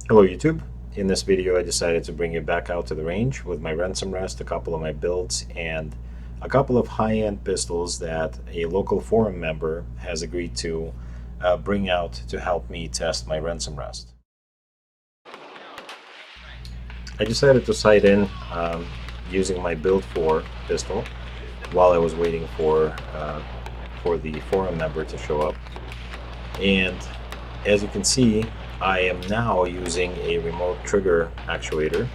Hello YouTube. In this video I decided to bring you back out to the range with my Ransom Rest, a couple of my builds, and a couple of high-end pistols that a local forum member has agreed to bring out to help me test my Ransom Rest. I decided to sight in using my build 4 pistol while I was waiting for the forum member to show up, and as you can see, I am now using a remote trigger actuator,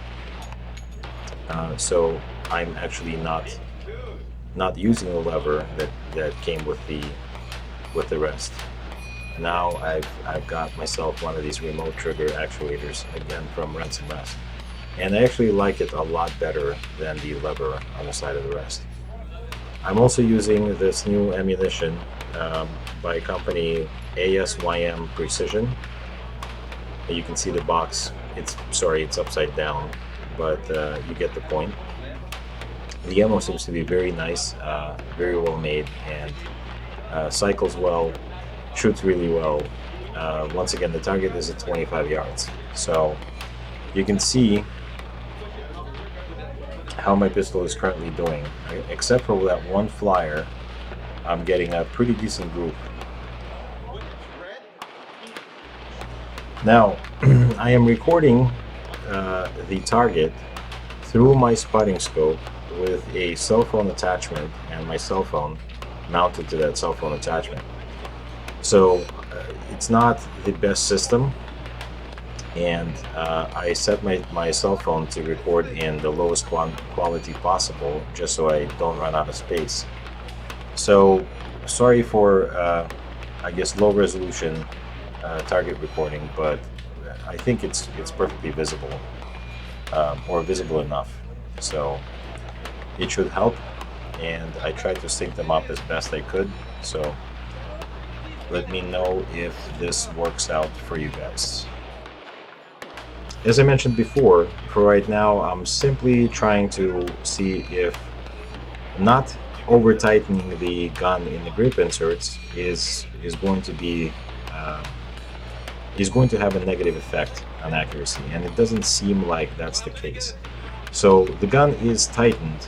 so I'm actually not using the lever that came with the rest. Now I've got myself one of these remote trigger actuators, again from Ransom Rest, and I actually like it a lot better than the lever on the side of the rest. I'm also using this new ammunition by company ASYM Precision. You can see the box. It's upside down, but you get the point. The ammo seems to be very nice, very well made, and cycles well, shoots really well. Once again, the target is at 25 yards, so you can see how my pistol is currently doing. Except for that one flyer, I'm getting a pretty decent group. Now, I am recording the target through my spotting scope with a cell phone attachment and my cell phone mounted to that cell phone attachment. So it's not the best system, and I set my cell phone to record in the lowest quality possible just so I don't run out of space. So sorry for I guess low resolution target recording, but I think it's perfectly visible, or visible enough, so it should help, and I tried to sync them up as best I could, so let me know if this works out for you guys. As I mentioned before, for right now I'm simply trying to see if not over tightening the gun in the grip inserts is going to have a negative effect on accuracy, and it doesn't seem like that's the case. So the gun is tightened,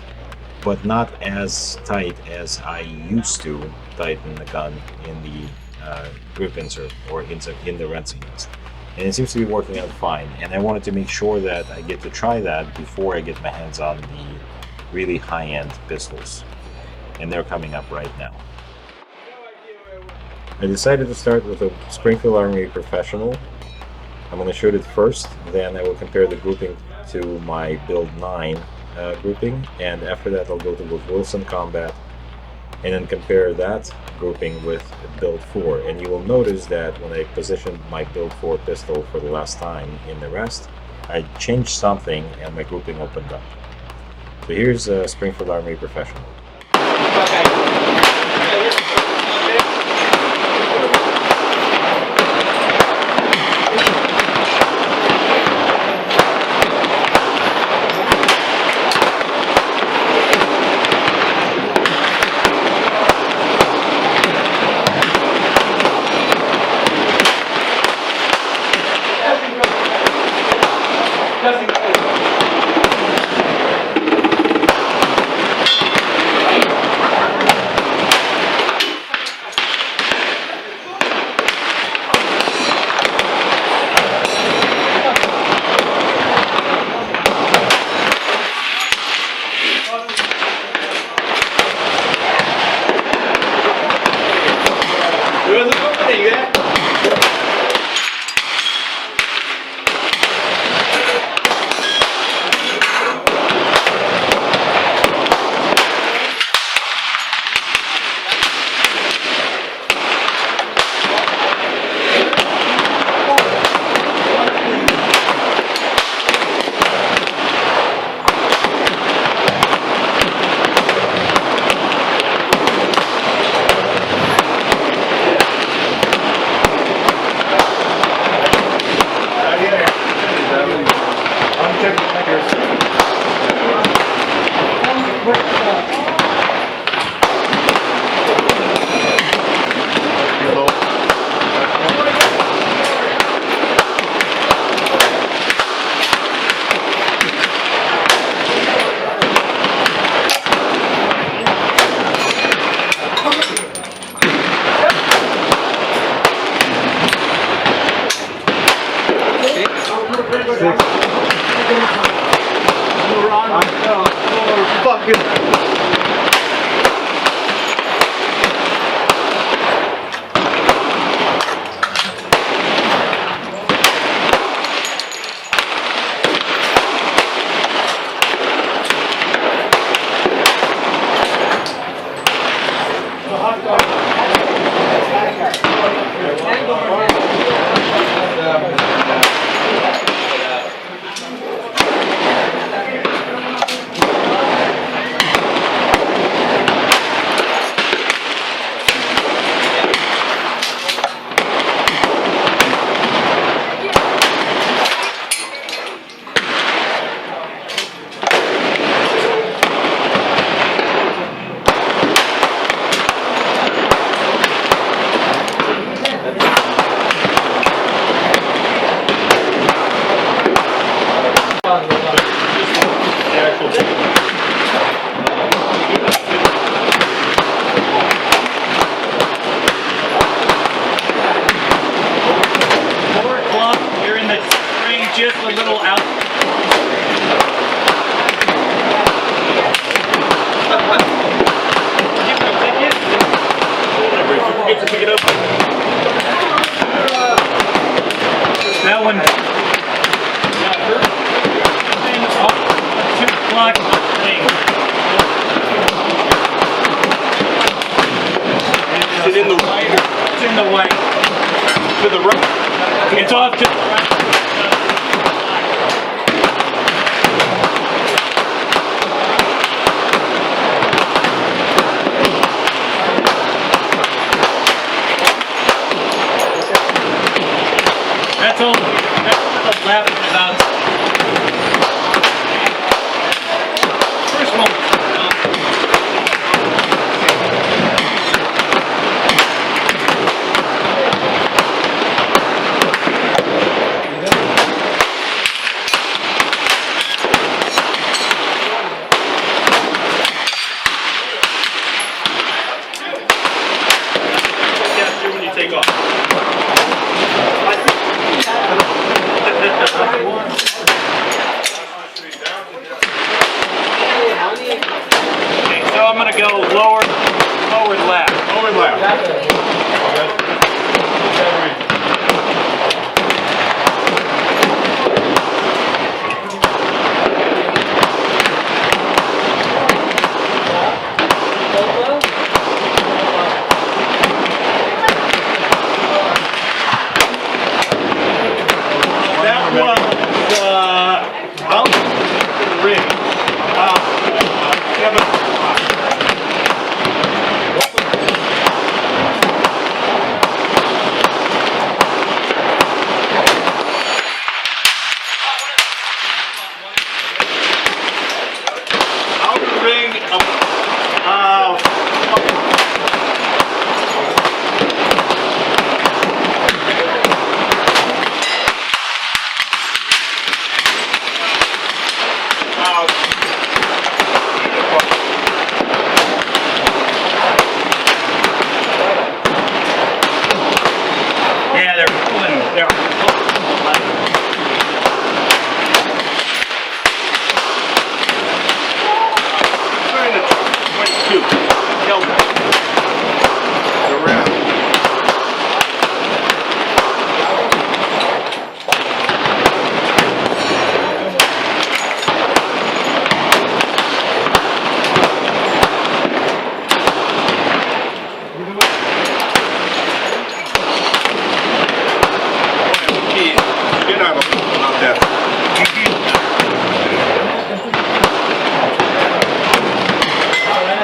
but not as tight as I used to tighten the gun in the grip insert or in the Ransom Rest, and it seems to be working out fine. And I wanted to make sure that I get to try that before I get my hands on the really high-end pistols, and they're coming up right now. I decided to start with a Springfield Armory Professional. I'm going to shoot it first, then I will compare the grouping to my Build 9 grouping, and after that I'll go to the Wilson Combat and then compare that grouping with Build 4. And you will notice that when I positioned my Build 4 pistol for the last time in the rest, I changed something and my grouping opened up. So here's a Springfield Armory Professional. Just a little out. Forget to pick it up. That one. 2 o'clock. Is it in the right? It's in the way. To the right. It's off to the right. That's all. That's laughing about. First one. When you take off. Okay, so I'm going to go lower left. Lower left.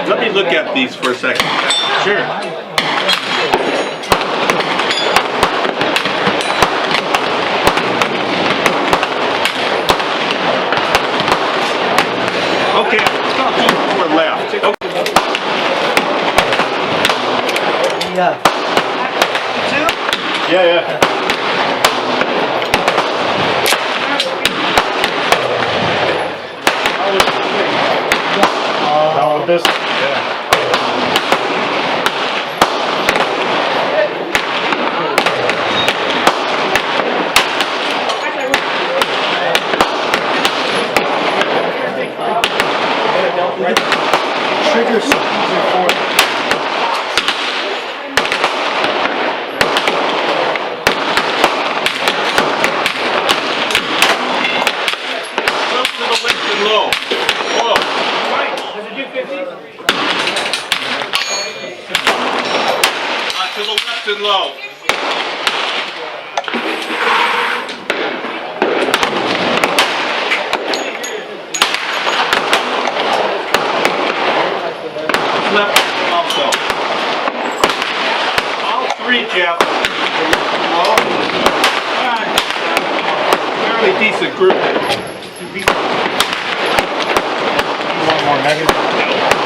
Let me look at these for a second. Sure. Okay, forward left. Okay. Yeah. Yeah, yeah. How with this? Yeah. bigger so easier for them. Up to the left and low. Whoa. Does it do 50? To the left and low. Left also. All three, Jeff. Low. Fairly decent group. You want more negative?